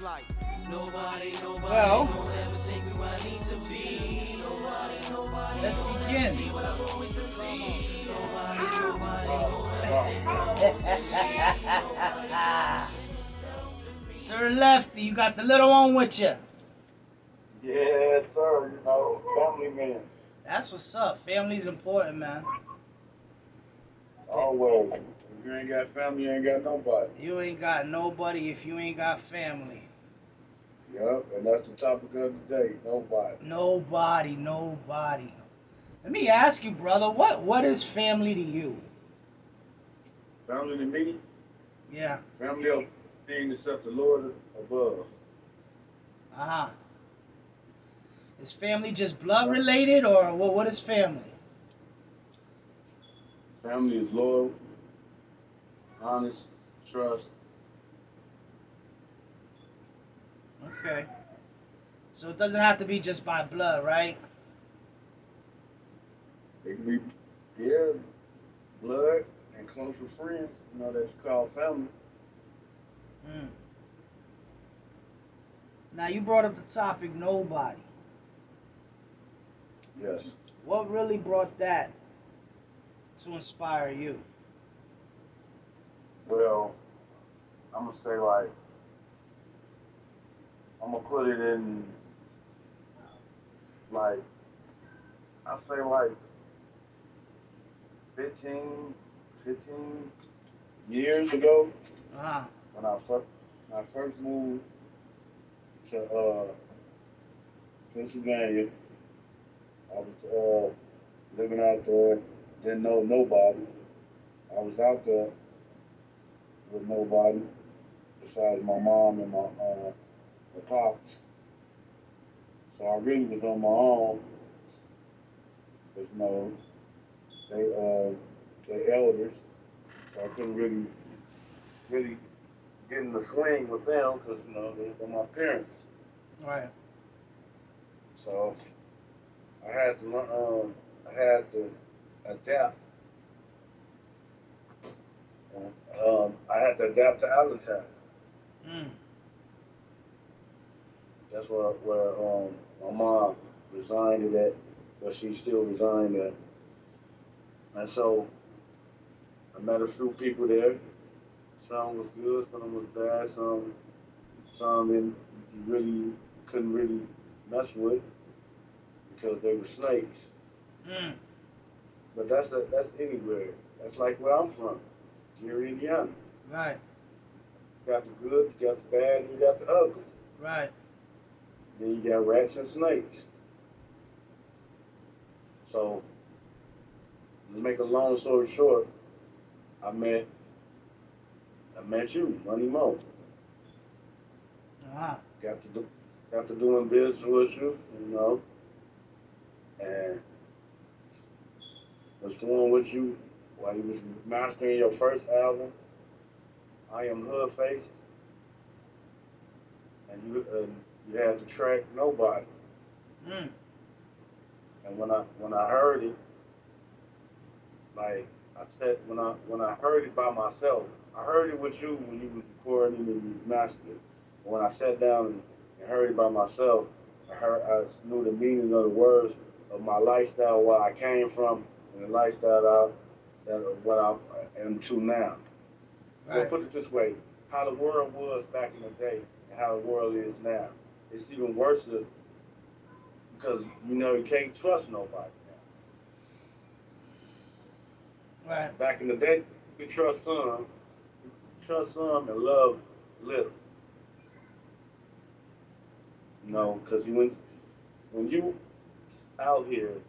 Well, let's begin. Sir Lefty, you got the little one with you. Yes, sir. You know, family man. That's what's up. Family's important, man. Always. If you ain't got family, you ain't got nobody. You ain't got nobody if you ain't got family. Yep, and that's the topic of the day. Nobody. Nobody. Let me ask you, brother, what is family to you? Family to me, Yeah. family of things except the Lord above. Uh-huh. Is family just blood related or what is family? Family is loyal, honest, trust. Okay. So it doesn't have to be just by blood, right? It can be, yeah, blood and closer friends, you know, that you call family. Mm. Now you brought up the topic nobody. Yes. What really brought that to inspire you? Well, I'm going to say, like, I'm going to put it in, like, I say, like, 15, 15 years ago Uh-huh. when I first moved to Pennsylvania. I was living out there, didn't know nobody. I was out there with nobody besides my mom and my pops. So I really was on my own. Cause you know they elders, so I couldn't really get in the swing with them because you know they're my parents. Right. So I had to adapt. I had to adapt to Allentown. Mm. That's where my mom resigned at, but she still resigned at. And so I met a few people there. Some was good, some was bad, some didn't, you really couldn't really mess with because they were snakes. Mm. But that's anywhere. That's like where I'm from, Gary, Indiana. Right. You got the good, you got the bad, and you got the ugly. Right. Then you got rats and snakes. So to make a long story short, I met I met you, Money Mo. Uh-huh. Got to do got to doing business with you, you know, and was going with you while you was mastering your first album, I Am HoodFacez, and you had the track Nobody. Mm. And when I heard it, like I said, when I heard it by myself, I heard it with you when you was recording and you mastered it. But when I sat down and heard it by myself, I knew the meaning of the words of my lifestyle, where I came from, and the lifestyle what I am to now. Well, Right. put it this way: how the world was back in the day and how the world is now. It's even worse because you know you can't trust nobody now. Right. Back in the day, you could trust some and love little. You Right. know, because when you out here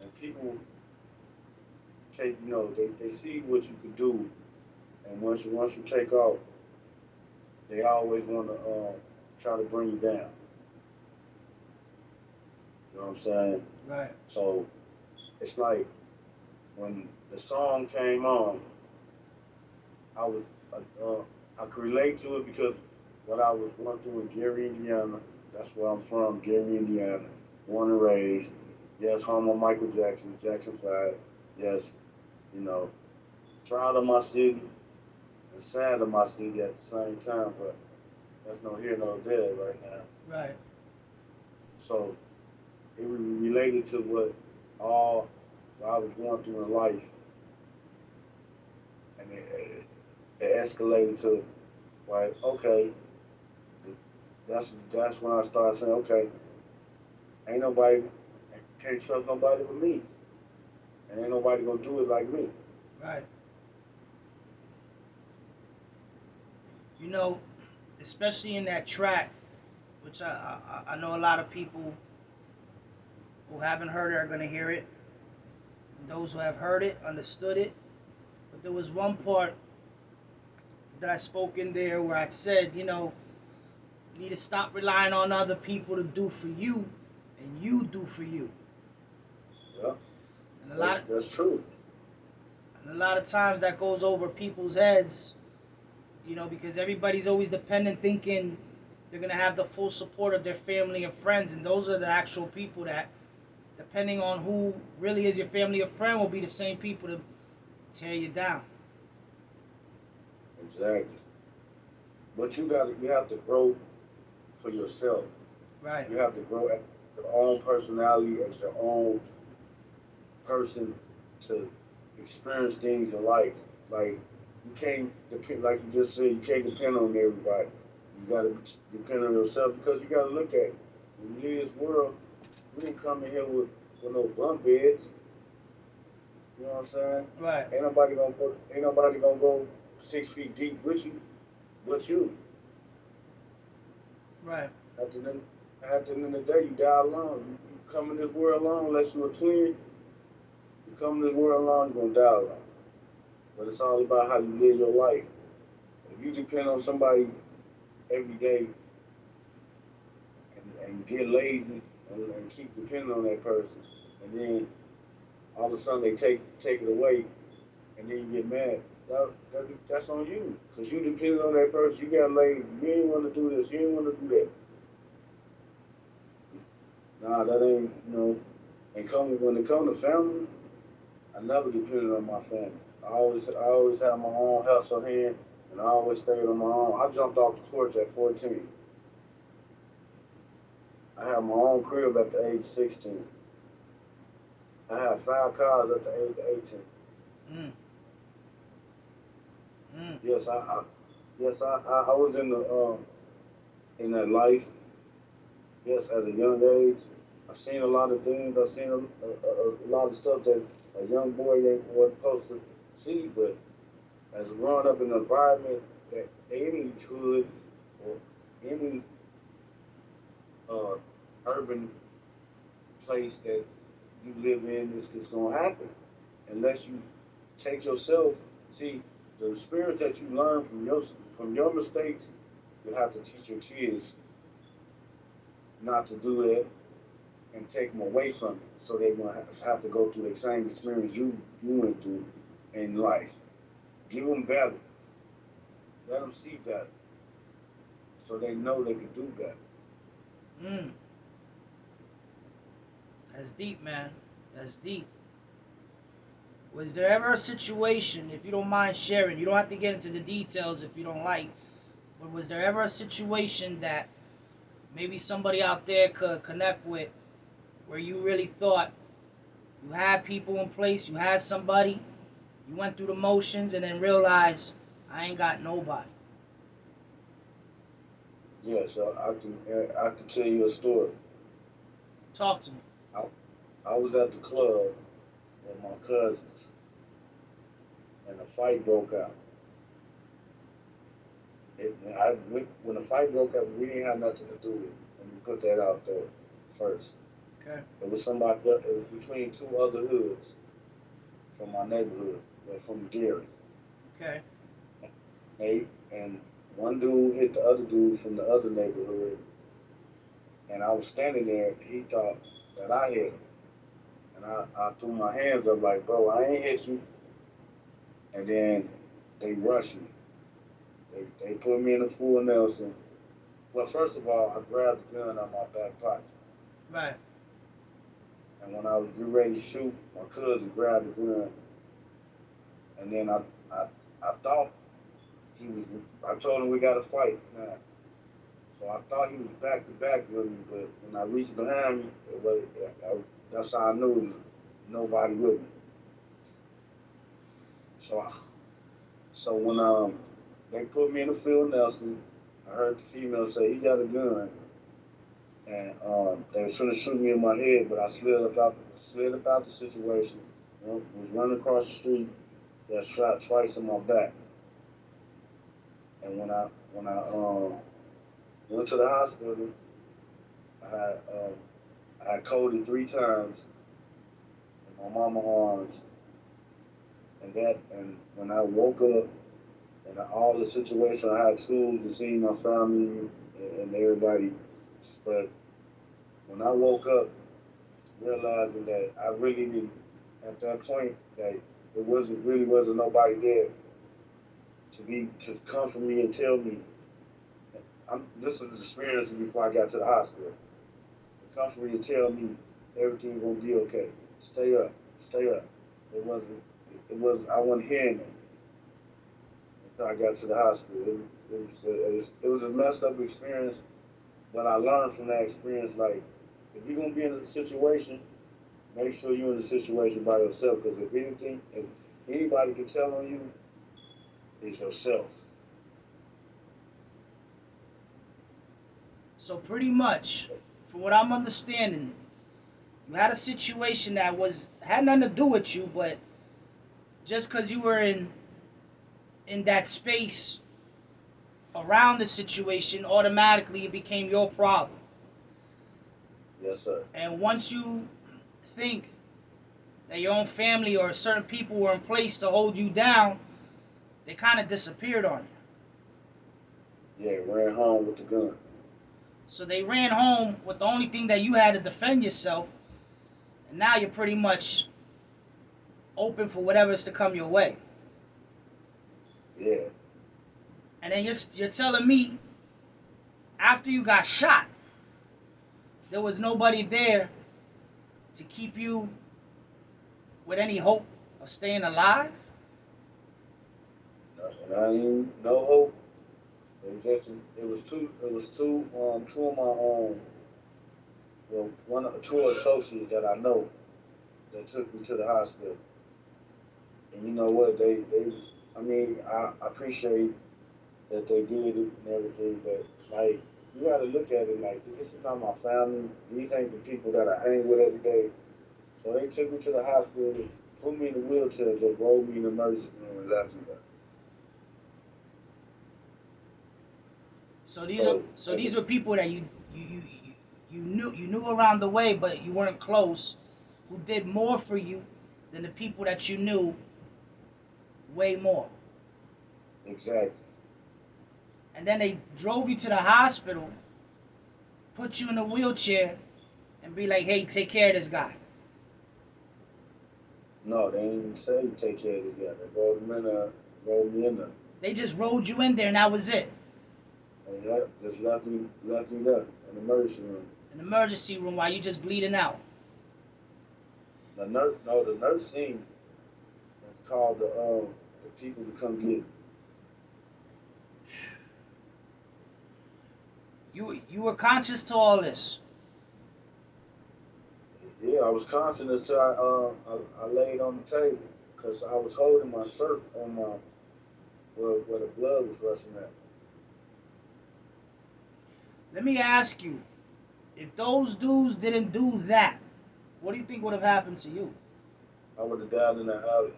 and people take, you know, they see what you can do, and once you take off, they always want to try to bring you down. You know what I'm saying? Right. So it's like when the song came on, I was I could relate to it because what I was going through in Gary, Indiana. That's where I'm from, Gary, Indiana. Born and raised. Yes, home of Michael Jackson, Jackson 5. Yes, you know, proud of my city and sad of my city at the same time. But That's no here, no there right now. Right. So it was related to all what I was going through in life, and it escalated to like, okay, that's when I started saying, okay, ain't nobody, can't trust nobody but me, and ain't nobody gonna do it like me. Right. You know, especially in that track, which I know a lot of people who haven't heard it are going to hear it. And those who have heard it understood it. But there was one part that I spoke in there where I said, you need to stop relying on other people to do for you, and you do for you. Yeah, And that's true. a lot of times that goes over people's heads, because everybody's always dependent, thinking they're gonna have the full support of their family and friends, and those are the actual people that, depending on who really is your family or friend, will be the same people to tear you down. Exactly. But you have to grow for yourself. Right. You have to grow as your own personality, as your own person to experience things in life. Like you can't depend, like you just said, you can't depend on everybody. You gotta depend on yourself because you gotta look at it. When you leave this world, we didn't come in here with no bunk beds. You know what I'm saying? Right. Ain't nobody gonna go 6 feet deep with you, but you. Right. At the end, at the end of the day, you die alone. You come in this world alone, unless you're a twin. You come in this world alone, you're gonna die alone. But it's all about how you live your life. If you depend on somebody every day and get lazy and keep depending on that person, and then all of a sudden they take it away, and then you get mad. That's on you, cause you depended on that person. You got lazy. You ain't want to do this. You ain't want to do that. Nah, that ain't And when it come to family, I never depended on my family. I always had my own house on hand, and I always stayed on my own. I jumped off the porch at 14. I had my own crib at the age of 16. I had 5 cars at the age of 18. Mm. Mm. Yes, I was in that life. Yes, at a young age, I've seen a lot of things. I've seen a lot of stuff that a young boy wasn't supposed to see. But as growing up in an environment that any hood or any uh, urban place that you live in is going to happen unless you take yourself. See, the experience that you learn from your mistakes, you have to teach your kids not to do that and take them away from it, so they're going to have to go through the same experience you went through in life. Give them better. Let them see better, so they know they can do better. Mm. That's deep, man. That's deep. Was there ever a situation, if you don't mind sharing, you don't have to get into the details if you don't like, but was there ever a situation that maybe somebody out there could connect with, where you really thought you had people in place, you had somebody, you went through the motions, and then realized, I ain't got nobody? Yeah, so I can tell you a story. Talk to me. I, I was at the club with my cousins, and a fight broke out. When the fight broke out, we didn't have nothing to do with it. Let me put that out there first. Okay. It was somebody. It was between two other hoods from my neighborhood, from Gary. Okay. And one dude hit the other dude from the other neighborhood, and I was standing there. He thought that I hit him, and I threw my hands up like, bro, I ain't hit you. And then they rushed me. They put me in a full Nelson. Well, first of all, I grabbed the gun out of my back pocket. Right. And when I was getting ready to shoot, my cousin grabbed the gun. And then I thought he was, I told him we got to fight now. So I thought he was back to back with me, but when I reached behind me, that's how I knew it was nobody with me. So so when they put me in the field, Nelson, I heard the female say he got a gun, and they was trying to shoot me in my head, but I slid about the situation. You know, was running across the street, got shot twice in my back, and when I went to the hospital, I had I had coded 3 times in my mama arms, and when I woke up and all the situation, I had tools to see my family and everybody, but when I woke up, realizing that I really didn't, at that point, that it wasn't nobody there to comfort me and tell me. This was the experience before I got to the hospital. To comfort me and tell me everything's gonna be okay. Stay up, stay up. It wasn't. It was. I wasn't hearing it until I got to the hospital. It was a messed up experience, but I learned from that experience. Like, if you're gonna be in a situation, make sure you're in the situation by yourself. Because if anybody can tell on you, it's yourself. So pretty much, from what I'm understanding, you had a situation that had nothing to do with you, but just because you were in that space around the situation, automatically it became your problem. Yes, sir. And once you think that your own family or certain people were in place to hold you down, they kind of disappeared on you. Yeah, ran home with the gun. So they ran home with the only thing that you had to defend yourself, and now you're pretty much open for whatever's to come your way. Yeah. And then you're telling me after you got shot, there was nobody there to keep you with any hope of staying alive? And I ain't no hope. Two of my own, two associates that I know that took me to the hospital. And you know what? I mean, I appreciate that they did it and everything, but like, you got to look at it like this is not my family. These ain't the people that I hang with every day. So they took me to the hospital, put me in a wheelchair, just rolled me in the emergency room and left me there. So these were people that you knew around the way, but you weren't close, who did more for you than the people that you knew way more. Exactly. And then they drove you to the hospital, put you in a wheelchair, and be like, "Hey, take care of this guy." No, they didn't even say take care of this guy. They rolled me in there. They just rolled you in there, and that was it. And yeah, just left me there in the emergency room. An emergency room while you just bleeding out. The nurse seen and called the people to come get me. You were conscious to all this. Yeah, I was conscious until I laid on the table because I was holding my shirt on my where the blood was rushing at. Let me ask you, if those dudes didn't do that, what do you think would have happened to you? I would have died in that alley.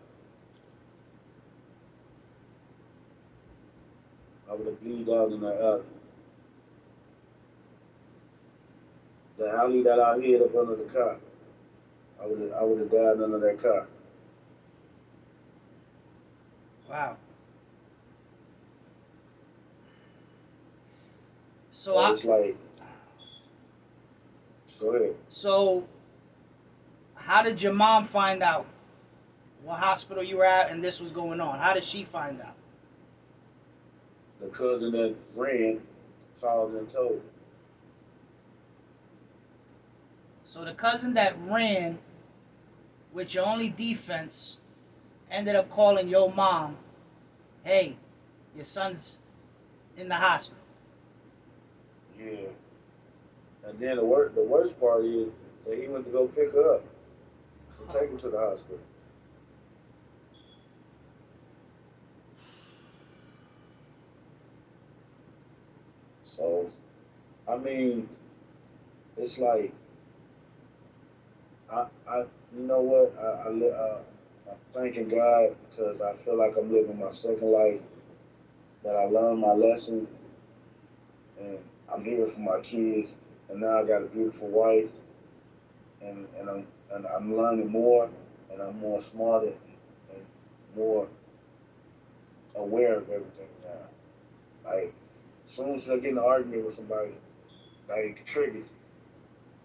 I would have bleed out in that alley. The alley that I hid up under the car. I would have died under that car. Wow. So So it's like, go ahead. So how did your mom find out what hospital you were at and this was going on? How did she find out? The cousin that ran called and told. So the cousin that ran with your only defense ended up calling your mom, "Hey, your son's in the hospital." And then the worst part is that he went to go pick her up and take her to the hospital. So, I mean, it's like I you know what? I'm thanking God because I feel like I'm living my second life. That I learned my lesson, and I'm here for my kids. And now I got a beautiful wife, and I'm learning more, and I'm more smarter and more aware of everything now. Like, as soon as I get in an argument with somebody, like it triggers.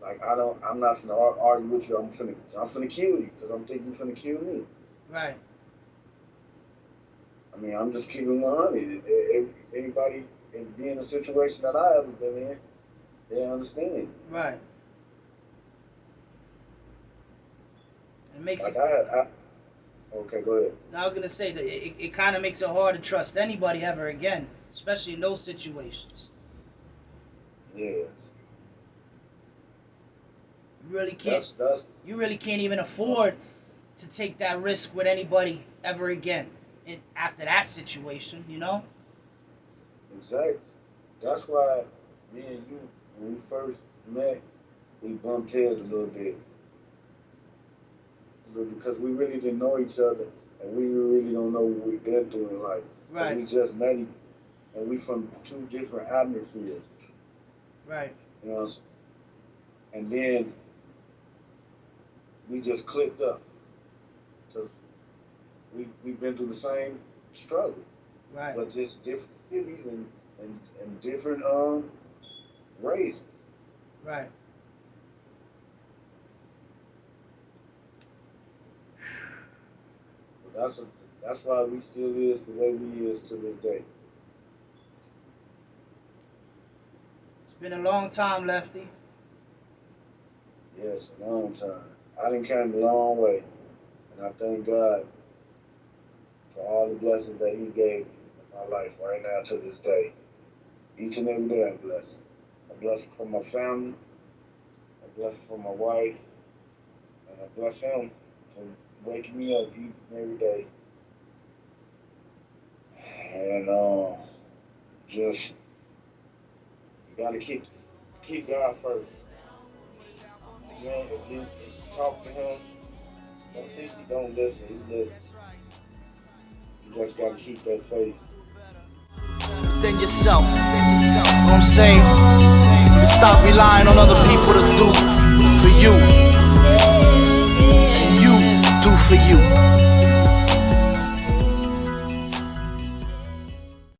Like I'm not gonna argue with you. I'm finna kill you because I'm thinking you're finna kill me. Right. I mean, I'm just keeping 100. If anybody be in a situation that I haven't been in, they understand. Right. It makes Like it. okay, go ahead. I was gonna say that it kind of makes it hard to trust anybody ever again, especially in those situations. Yeah, You really can't. that's You really can't even afford to take that risk with anybody ever again. After that situation, you know. exactly. That's why me and you, when we first met, we bumped heads a little bit because we really didn't know each other, and we really don't know what we've been through in life. Because Right. we just met, and we from two different atmospheres. Right. You know, and then we just clicked up because we've been through the same struggle, Right. but just different cities and different races. Right. But that's why we still is the way we is to this day. It's been a long time, Lefty. Yes, a long time. I done came a long way, and I thank God for all the blessings that He gave me in my life right now to this day. Each and every day I'm blessed. I'm blessed for my family, I'm blessed for my wife, and I bless Him for waking me up each and every day. And just you gotta keep God first. Again, if you talk to Him, don't think He don't listen. He listens. You just gotta keep that faith. Within yourself. You know what I'm saying? And stop relying on other people to do